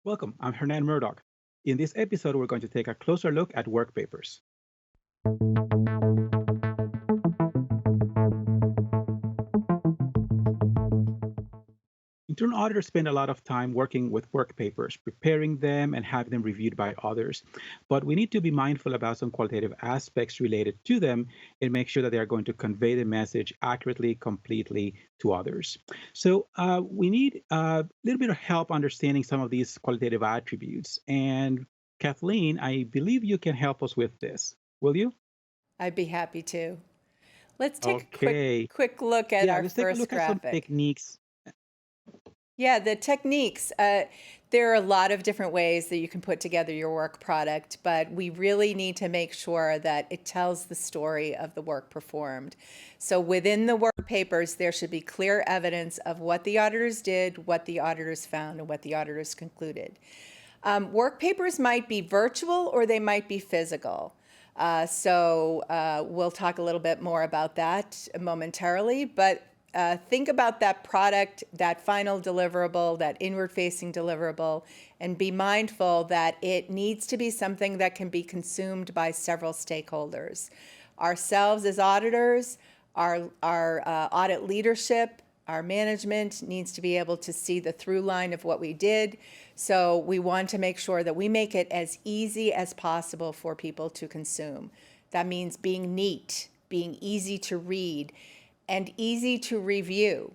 Welcome, I'm Hernan Murdoch. In this episode, we're going to take a closer look at work papers. Internal auditors spend a lot of time working with work papers, preparing them and having them reviewed by others. But we need to be mindful about some qualitative aspects related to them and make sure that they are going to convey the message accurately, completely to others. So we need a little bit of help understanding some of these qualitative attributes. And Kathleen, I believe you can help us with this. Will you? I'd be happy to. Let's take a quick Okay. quick look at Yeah, our let's take a first look at some graphic. techniques. Yeah, the techniques. There are a lot of different ways that you can put together your work product, but we really need to make sure that it tells the story of the work performed. So within the work papers, there should be clear evidence of what the auditors did, what the auditors found, and what the auditors concluded. Work papers might be virtual or they might be physical. So we'll talk a little bit more about that momentarily, but think about that product, that final deliverable, that inward-facing deliverable, and be mindful that it needs to be something that can be consumed by several stakeholders. Ourselves as auditors, our audit leadership, our management needs to be able to see the through line of what we did. So we want to make sure that we make it as easy as possible for people to consume. That means being neat, being easy to read, and easy to review.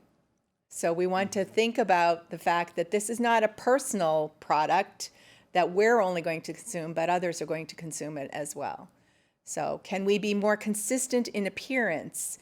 So we want to think about the fact that this is not a personal product that we're only going to consume, but others are going to consume it as well. So can we be more consistent in appearance?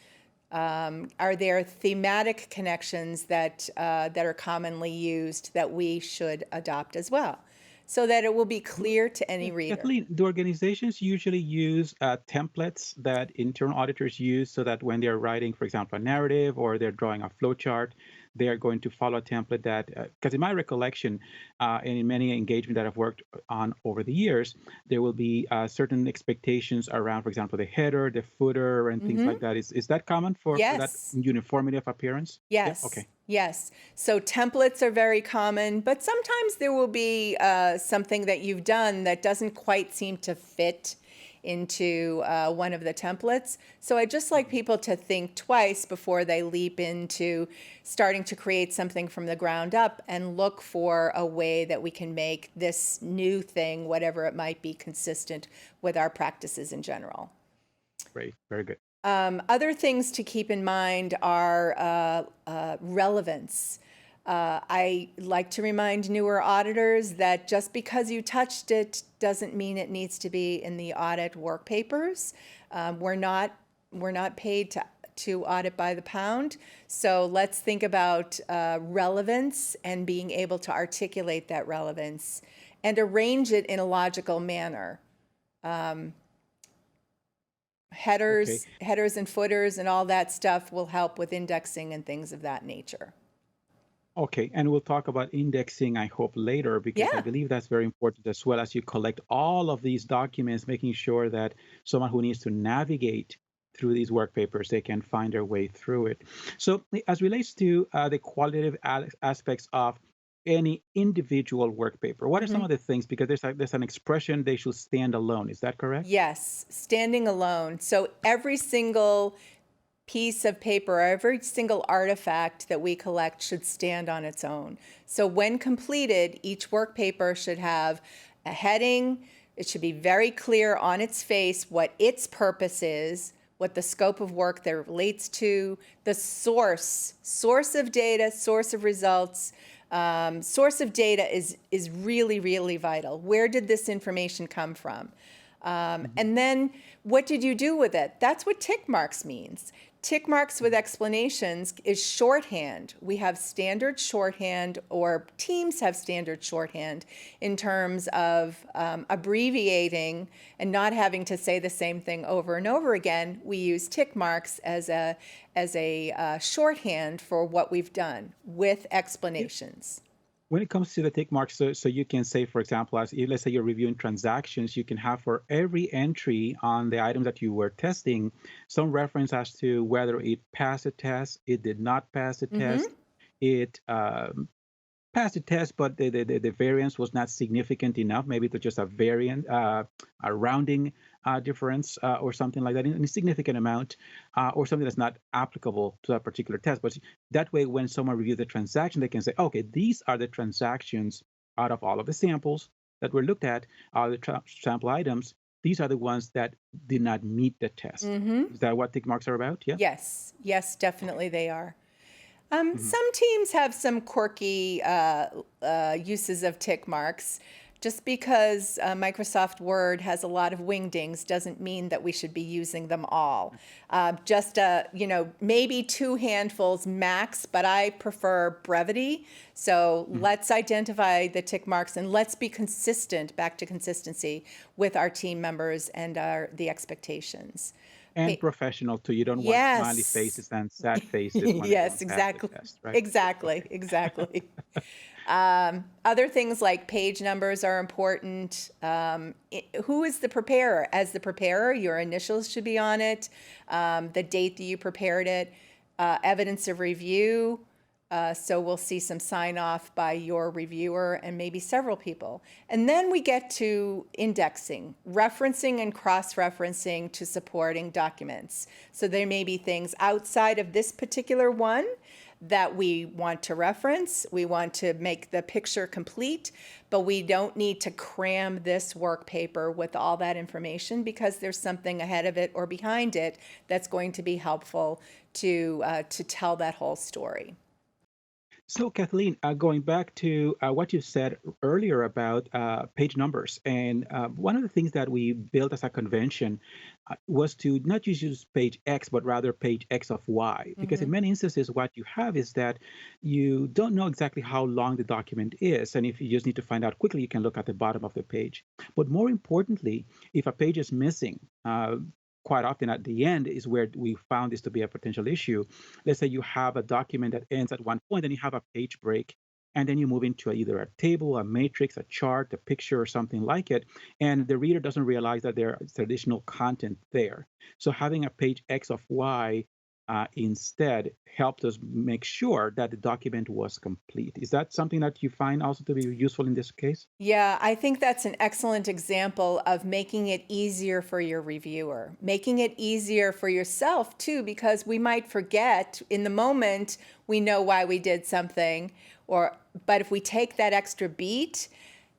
Are there thematic connections that are commonly used that we should adopt as well, so that it will be clear to any reader? Kathleen, do organizations usually use templates that internal auditors use so that when they're writing, for example, a narrative or they're drawing a flow chart, they are going to follow a template that, because in my recollection, and in many engagement that I've worked on over the years, there will be certain expectations around, for example, the header, the footer, and things like that. Is that common for that Yes. uniformity of appearance? Yeah. Yes, Okay. yes. So templates are very common, but sometimes there will be something that you've done that doesn't quite seem to fit into one of the templates. So I just like people to think twice before they leap into starting to create something from the ground up and look for a way that we can make this new thing, whatever it might be, consistent with our practices in general. Great. Very good. Other things to keep in mind are relevance. I like to remind newer auditors that just because you touched it doesn't mean it needs to be in the audit work papers. We're not paid to audit by the pound. So let's think about relevance and being able to articulate that relevance and arrange it in a logical manner. Okay. Headers and footers and all that stuff will help with indexing and things of that nature. Okay, and we'll talk about indexing, I hope, later, because I Yeah, believe that's very important as well as you collect all of these documents, making sure that someone who needs to navigate through these work papers, they can find their way through it. So, as relates to the qualitative aspects of any individual work paper, what are some of the things? Because there's an expression they should stand alone. Is that correct? yes, standing alone. So every single piece of paper, every single artifact that we collect should stand on its own. So when completed, each work paper should have a heading. It should be very clear on its face what its purpose is, what the scope of work that relates to, the source of data, source of results. Source of data is really, really vital. Where did this information come from? Mhm. And then what did you do with it? That's what tick marks means. Tick marks with explanations is shorthand. We have standard shorthand, or teams have standard shorthand in terms of abbreviating and not having to say the same thing over and over again. We use tick marks as a shorthand for what we've done with explanations. When it comes to the tick marks, so you can say, for example, let's say you're reviewing transactions, you can have for every entry on the item that you were testing, some reference as to whether it passed a test, it did not pass a test, it passed the test, but the variance was not significant enough. Maybe it was just a variant, a rounding difference, or something like that, an insignificant amount, or something that's not applicable to that particular test. But that way, when someone reviews the transaction, they can say, okay, these are the transactions out of all of the samples that were looked at, the sample items. These are the ones that did not meet the test. Mm-hmm. Is that what tick marks are about? Yeah. Yes, yes, Okay. definitely they are. Mhm. Some teams have some quirky uses of tick marks. Just because Microsoft Word has a lot of wingdings doesn't mean that we should be using them all. Just maybe two handfuls max, but I prefer brevity. So Mhm. let's identify the tick marks and let's be consistent, back to consistency, with our team members and the expectations. And Okay. professional too. You don't want smiley Yes. faces and sad faces when they Yes, don't pass the exactly. test, right? Good. Exactly. Okay. Exactly. Other things like page numbers are important. Who is the preparer? As the preparer, your initials should be on it, the date that you prepared it, evidence of review. So we'll see some sign off by your reviewer and maybe several people. And then we get to indexing, referencing and cross-referencing to supporting documents. So there may be things outside of this particular one that we want to reference. We want to make the picture complete, but we don't need to cram this work paper with all that information because there's something ahead of it or behind it that's going to be helpful to tell that whole story. So, Kathleen, going back to what you said earlier about page numbers, and one of the things that we built as a convention was to not just use page X, but rather page X of Y, because in Mm-hmm. many instances, what you have is that you don't know exactly how long the document is. And if you just need to find out quickly, you can look at the bottom of the page. But more importantly, if a page is missing, quite often at the end is where we found this to be a potential issue. Let's say you have a document that ends at one point, then you have a page break, and then you move into either a table, a matrix, a chart, a picture, or something like it, and the reader doesn't realize that there's additional content there. So having a page X of Y instead helped us make sure that the document was complete. Is that something that you find also to be useful in this case? Yeah, I think that's an excellent example of making it easier for your reviewer, making it easier for yourself too, because we might forget in the moment we know why we did something, but if we take that extra beat,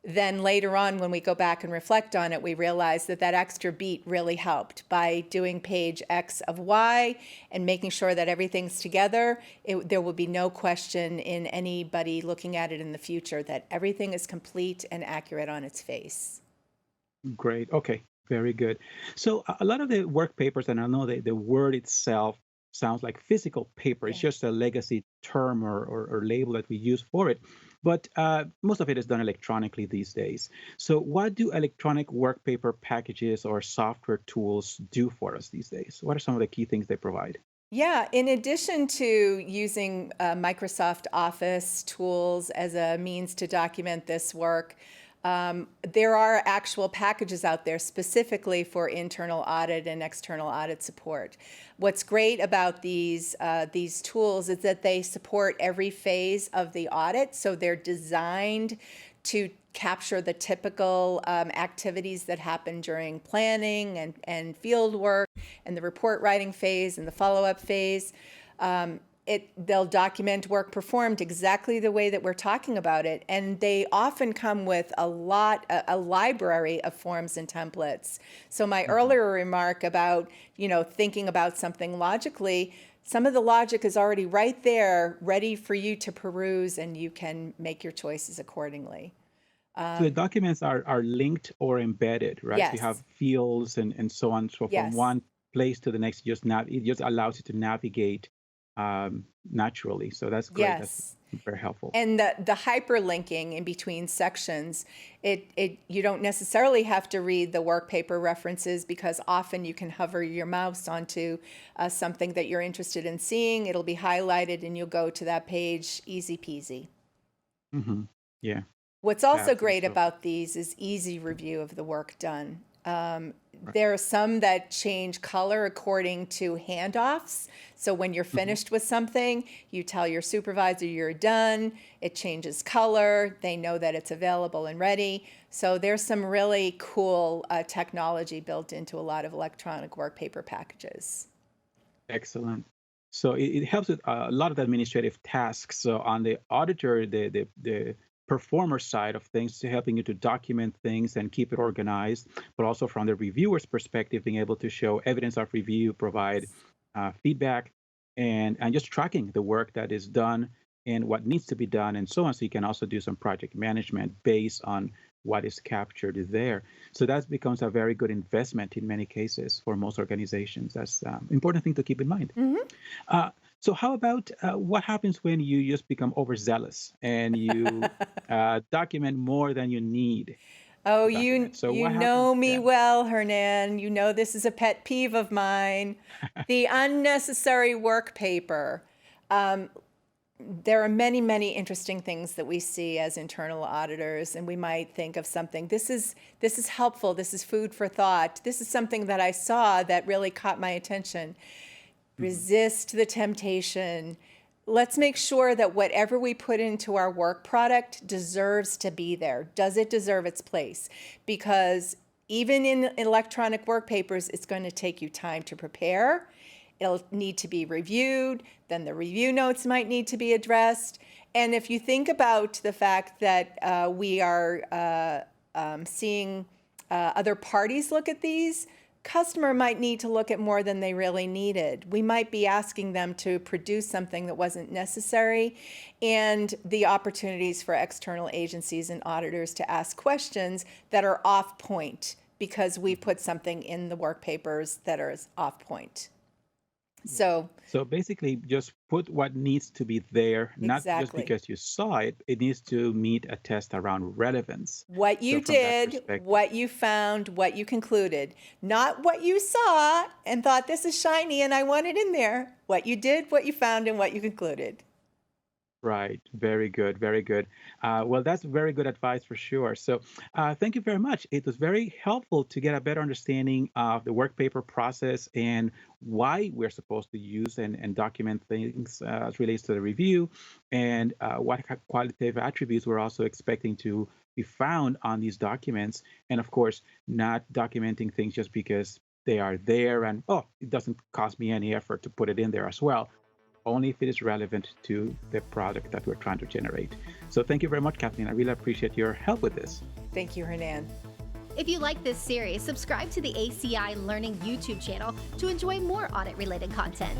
then later on when we go back and reflect on it, we realize that that extra beat really helped by doing page X of Y and making sure that everything's together. There will be no question in anybody looking at it in the future that everything is complete and accurate on its face. Great. Okay. Very good. So a lot of the work papers, and I know that the word itself sounds like physical paper. It's Yeah. just a legacy term or label that we use for it. But most of it is done electronically these days. So what do electronic work paper packages or software tools do for us these days? What are some of the key things they provide? Yeah, in addition to using Microsoft Office tools as a means to document this work, there are actual packages out there specifically for internal audit and external audit support. What's great about these tools is that they support every phase of the audit, so they're designed to capture the typical activities that happen during planning and field work and the report writing phase and the follow-up phase. They'll document work performed exactly the way that we're talking about it, and they often come with a library of forms and templates. So my Mhm. earlier remark about thinking about something logically, some of the logic is already right there, ready for you to peruse, and you can make your choices accordingly. So the documents are linked or embedded, right? So you have Yes, fields and so on. So from yes. one place to the next, it just allows you to navigate naturally. So that's great. That's Yes. very helpful. And the hyperlinking in between sections, you don't necessarily have to read the work paper references because often you can hover your mouse onto something that you're interested in seeing. It'll be highlighted and you'll go to that page, easy peasy. Hmm. Yeah, What's also absolutely. great So about these is easy review of the work done. There are some that change color according to handoffs. So when you're finished with something, you tell your supervisor you're done, it changes color, they know that it's available and ready. So there's some really cool technology built into a lot of electronic work paper packages. Excellent. So it helps with a lot of the administrative tasks. So on the auditor, the performer side of things, to helping you to document things and keep it organized, but also from the reviewer's perspective, being able to show evidence of review, provide feedback, and just tracking the work that is done and what needs to be done, and so on. So you can also do some project management based on what is captured there. So that becomes a very good investment in many cases for most organizations. That's an important thing to keep in mind. Uh, so how about what happens when you just become overzealous and you document more than you need Oh, to you document? So you what happens know me then? well, Hernan. You know this is a pet peeve of mine. The unnecessary work paper. There are many, many interesting things that we see as internal auditors, and we might think of something. This is helpful. This is food for thought. This is something that I saw that really caught my attention. Mhm. Resist the temptation. Let's make sure that whatever we put into our work product deserves to be there. Does it deserve its place? Because even in electronic work papers, it's going to take you time to prepare. It'll need to be reviewed. Then the review notes might need to be addressed. And if you think about the fact that we are seeing other parties look at these, customer might need to look at more than they really needed. We might be asking them to produce something that wasn't necessary, and the opportunities for external agencies and auditors to ask questions that are off point because we put something in the work papers that are off point. Yeah. So, So basically, just put what needs to be there, not just exactly. because you saw it. It needs to meet a test around relevance. What So you from that did, perspective, what you found, what you concluded. Not what you saw and thought this is shiny and I want it in there. What you did, what you found, and what you concluded. right? Very good, very good. Well, that's very good advice for sure. So thank you very much. It was very helpful to get a better understanding of the work paper process and why we're supposed to use and document things as relates to the review, and what qualitative attributes we're also expecting to be found on these documents. And of course, not documenting things just because they are there and, oh, it doesn't cost me any effort to put it in there as well, only if it is relevant to the product that we're trying to generate. So thank you very much, Kathleen. I really appreciate your help with this. Thank you, Hernan. If you like this series, subscribe to the ACI Learning YouTube channel to enjoy more audit-related content.